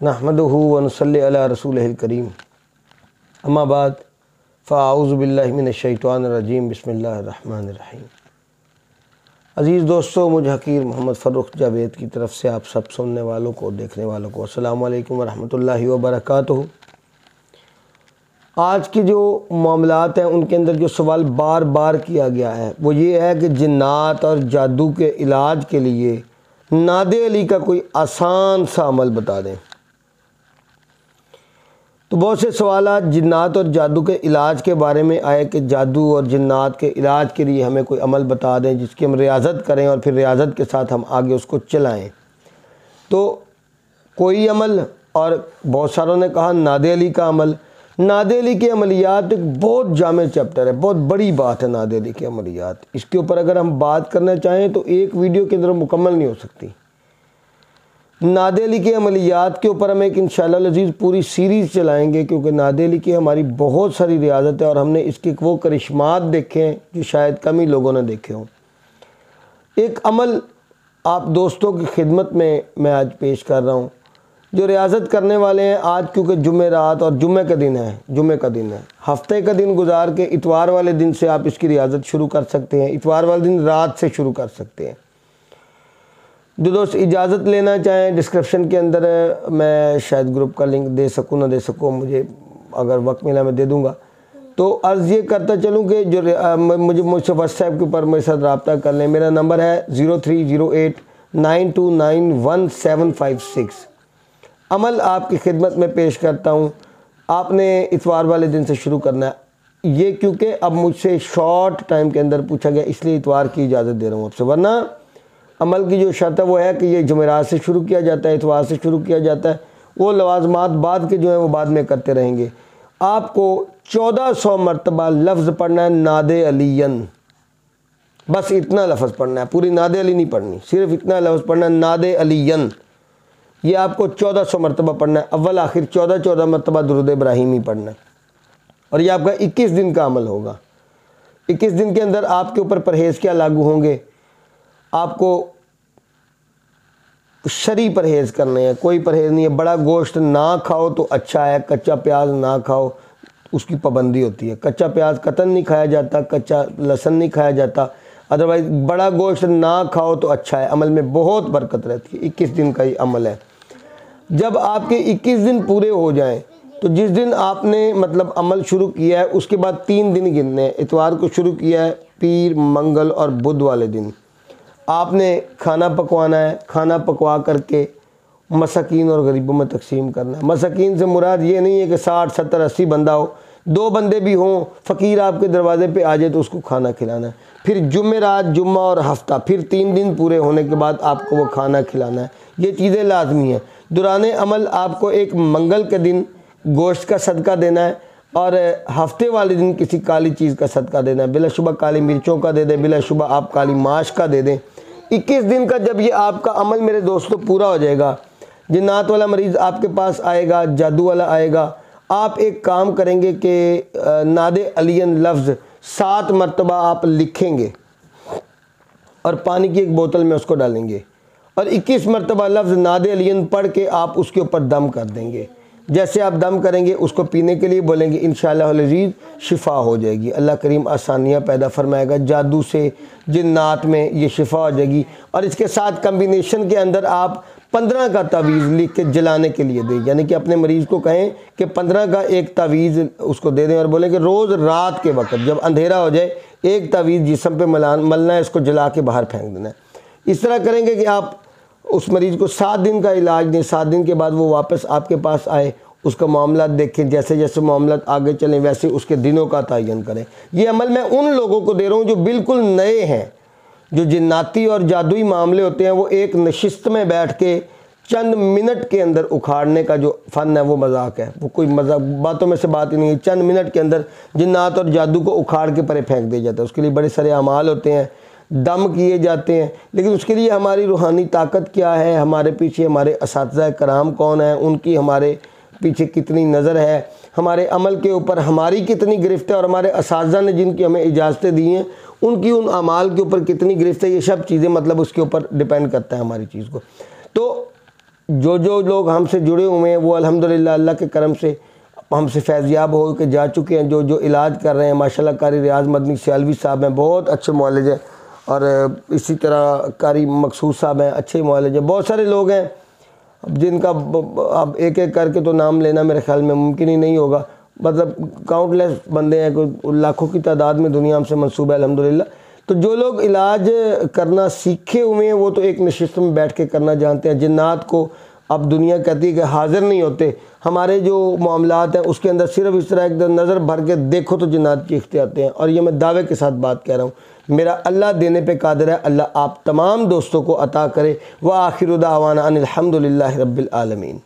نحمدہ ونصلی علی رسولہ الکریم اما بعد فاعوذ باللہ من الشیطان الرجیم بسم اللہ الرحمن الرحیم۔ عزیز دوستو، مجھ حقیر محمد فروخ جاوید کی طرف سے آپ سب سننے والوں کو، دیکھنے والوں کو السلام علیکم ورحمۃ اللہ وبرکاتہ۔ آج کی جو معاملات ہیں ان کے اندر جو سوال بار بار کیا گیا ہے وہ یہ ہے کہ جنات اور جادو کے علاج کے لیے ناد علی کا کوئی آسان سا عمل بتا دیں۔ تو بہت سے سوالات جنات اور جادو کے علاج کے بارے میں آئے کہ جادو اور جنات کے علاج کے لیے ہمیں کوئی عمل بتا دیں جس کی ہم ریاضت کریں اور پھر ریاضت کے ساتھ ہم آگے اس کو چلائیں۔ تو کوئی عمل، اور بہت ساروں نے کہا ناد علی کا عمل۔ ناد علی کے عملیات ایک بہت جامع چیپٹر ہے، بہت بڑی بات ہے ناد علی کے عملیات۔ اس کے اوپر اگر ہم بات کرنا چاہیں تو ایک ویڈیو کے اندر مکمل نہیں ہو سکتی۔ ناد علی کے عملیات کے اوپر ہم ایک انشاءاللہ العزیز پوری سیریز چلائیں گے، کیونکہ ناد علی کی ہماری بہت ساری ریاضت ہے اور ہم نے اس کے وہ کرشمات دیکھے ہیں جو شاید کم ہی لوگوں نے دیکھے ہوں۔ ایک عمل آپ دوستوں کی خدمت میں آج پیش کر رہا ہوں جو ریاضت کرنے والے ہیں۔ آج کیونکہ جمعرات اور جمعہ کا دن ہے، ہفتے کا دن گزار کے اتوار والے دن سے آپ اس کی ریاضت شروع کر سکتے ہیں، اتوار والے دن رات سے شروع کر سکتے ہیں۔ جو دوست اجازت لینا چاہیں ڈسکرپشن کے اندر میں شاید گروپ کا لنک دے سکوں نہ دے سکوں، مجھے اگر وقت ملا میں دے دوں گا۔ تو عرض یہ کرتا چلوں کہ جو مجھ سے واٹس ایپ کے اوپر میرے ساتھ رابطہ کر لیں۔ میرا نمبر ہے 030892915756۔ عمل آپ کی خدمت میں پیش کرتا ہوں، آپ نے اتوار والے دن سے شروع کرنا ہے۔ یہ کیونکہ اب مجھ سے شارٹ ٹائم کے اندر پوچھا گیا اس لیے اتوار کی اجازت دے رہا ہوں آپ سے، ورنہ عمل کی جو شرط ہے وہ ہے کہ یہ جمعرات سے شروع کیا جاتا ہے، اتوار سے شروع کیا جاتا ہے۔ وہ لوازمات بعد کے جو ہیں وہ بعد میں کرتے رہیں گے۔ آپ کو 1400 مرتبہ لفظ پڑھنا ہے ناد علیًّ، بس اتنا لفظ پڑھنا ہے، پوری ناد علی نہیں پڑھنی، صرف اتنا لفظ پڑھنا ہے ناد علیًّ۔ یہ آپ کو 1400 مرتبہ پڑھنا ہے، اول آخر 14 مرتبہ درود ابراہیمی پڑھنا ہے، اور یہ آپ کا 21 دن کا عمل ہوگا۔ 21 دن کے اندر آپ کے اوپر پرہیز کیا لاگو ہوں گے؟ آپ کو شرعی پرہیز کرنے ہیں، کوئی پرہیز نہیں ہے۔ بڑا گوشت نہ کھاؤ تو اچھا ہے، کچا پیاز نہ کھاؤ، اس کی پابندی ہوتی ہے۔ کچا پیاز قطعاً نہیں کھایا جاتا، کچا لہسن نہیں کھایا جاتا، ادروائز بڑا گوشت نہ کھاؤ تو اچھا ہے، عمل میں بہت برکت رہتی ہے۔ 21 دن کا یہ عمل ہے۔ جب آپ کے 21 دن پورے ہو جائیں تو جس دن آپ نے عمل شروع کیا ہے اس کے بعد 3 دن گننے ہیں۔ اتوار کو شروع کیا ہے، پیر، منگل اور بدھ والے دن آپ نے کھانا پکوانا ہے۔ کھانا پکوا کر کے مساکین اور غریبوں میں تقسیم کرنا ہے۔ مساکین سے مراد یہ نہیں ہے کہ 60 70 80 بندہ ہو، 2 بندے بھی ہوں، فقیر آپ کے دروازے پہ آ جائے تو اس کو کھانا کھلانا ہے۔ پھر جمعرات، جمعہ اور ہفتہ، پھر 3 دن پورے ہونے کے بعد آپ کو وہ کھانا کھلانا ہے۔ یہ چیزیں لازمی ہیں۔ دوران عمل آپ کو ایک منگل کے دن گوشت کا صدقہ دینا ہے اور ہفتے والے دن کسی کالی چیز کا صدقہ دینا ہے۔ بلا شبہ کالی مرچوں کا دے دیں، بلا شبہ آپ کالی ماش کا دے دیں۔ 21 دن کا جب یہ آپ کا عمل میرے دوستوں پورا ہو جائے گا، جنات والا مریض آپ کے پاس آئے گا، جادو والا آئے گا، آپ ایک کام کریں گے کہ ناد علیًّ لفظ 7 مرتبہ آپ لکھیں گے اور پانی کی ایک بوتل میں اس کو ڈالیں گے، اور 21 مرتبہ لفظ ناد علیًّ پڑھ کے آپ اس کے اوپر دم کر دیں گے۔ جیسے آپ دم کریں گے اس کو پینے کے لیے بولیں گے، انشاءاللہ العزیز شفا ہو جائے گی۔ اللہ کریم آسانیاں پیدا فرمائے گا، جادو سے، جنات میں یہ شفا ہو جائے گی۔ اور اس کے ساتھ کمبینیشن کے اندر آپ 15 کا تعویذ لکھ کے جلانے کے لیے دیں، یعنی کہ اپنے مریض کو کہیں کہ 15 کا ایک تعویذ اس کو دے دیں اور بولیں کہ روز رات کے وقت جب اندھیرا ہو جائے ایک تعویذ جسم پہ ملنا ہے، اس کو جلا کے باہر پھینک دینا ہے۔ اس طرح کریں گے کہ آپ اس مریض کو 7 دن کا علاج دیں، 7 دن کے بعد وہ واپس آپ کے پاس آئے، اس کا معاملات دیکھیں، جیسے جیسے معاملات آگے چلیں ویسے اس کے دنوں کا تعین کریں۔ یہ عمل میں ان لوگوں کو دے رہا ہوں جو بالکل نئے ہیں۔ جو جناتی اور جادوئی معاملے ہوتے ہیں وہ ایک نشست میں بیٹھ کے چند منٹ کے اندر اکھاڑنے کا جو فن ہے وہ مذاق ہے، وہ کوئی مذاق باتوں میں سے بات ہی نہیں ہے۔ چند منٹ کے اندر جنات اور جادو کو اکھاڑ کے پرے پھینک دیا جاتا ہے۔ اس کے لیے بڑے سارے اعمال ہوتے ہیں، دم کیے جاتے ہیں، لیکن اس کے لیے ہماری روحانی طاقت کیا ہے، ہمارے پیچھے ہمارے اساتذہ کرام کون ہیں، ان کی ہمارے پیچھے کتنی نظر ہے، ہمارے عمل کے اوپر ہماری کتنی گرفت ہے، اور ہمارے اساتذہ نے جن کی ہمیں اجازتیں دی ہیں ان کی ان اعمال کے اوپر کتنی گرفت ہے، یہ سب چیزیں اس کے اوپر ڈیپینڈ کرتا ہے ہماری چیز کو۔ تو جو لوگ ہم سے جڑے ہوئے ہیں وہ الحمدللہ اللہ کے کرم سے ہم سے فیضیاب ہو کے جا چکے ہیں. جو علاج کر رہے ہیں ماشاءاللہ قاری ریاض مدنی سیالوی صاحب ہیں، بہت اچھے معالج ہیں. اور اسی طرح قاری مقصود صاحب ہیں، اچھے معالج ہیں. بہت سارے لوگ ہیں جن کا اب ایک ایک کر کے تو نام لینا میرے خیال میں ممکن ہی نہیں ہوگا. مطلب کاؤنٹ لیس بندے ہیں، کوئی لاکھوں کی تعداد میں دنیا ہم سے منسوب ہے الحمدللہ. تو جو لوگ علاج کرنا سیکھے ہوئے ہیں وہ تو ایک نشست میں بیٹھ کے کرنا جانتے ہیں. جنات کو اب دنیا کہتی ہے کہ حاضر نہیں ہوتے. ہمارے جو معاملات ہیں اس کے اندر صرف اس طرح ایک نظر بھر کے دیکھو تو جنات چیختے آتے ہیں. اور یہ میں دعوے کے ساتھ بات کہہ رہا ہوں، میرا اللہ دینے پہ قادر ہے. اللہ آپ تمام دوستوں کو عطا کرے. وآخر دعوانا ان الحمدللہ رب العالمین.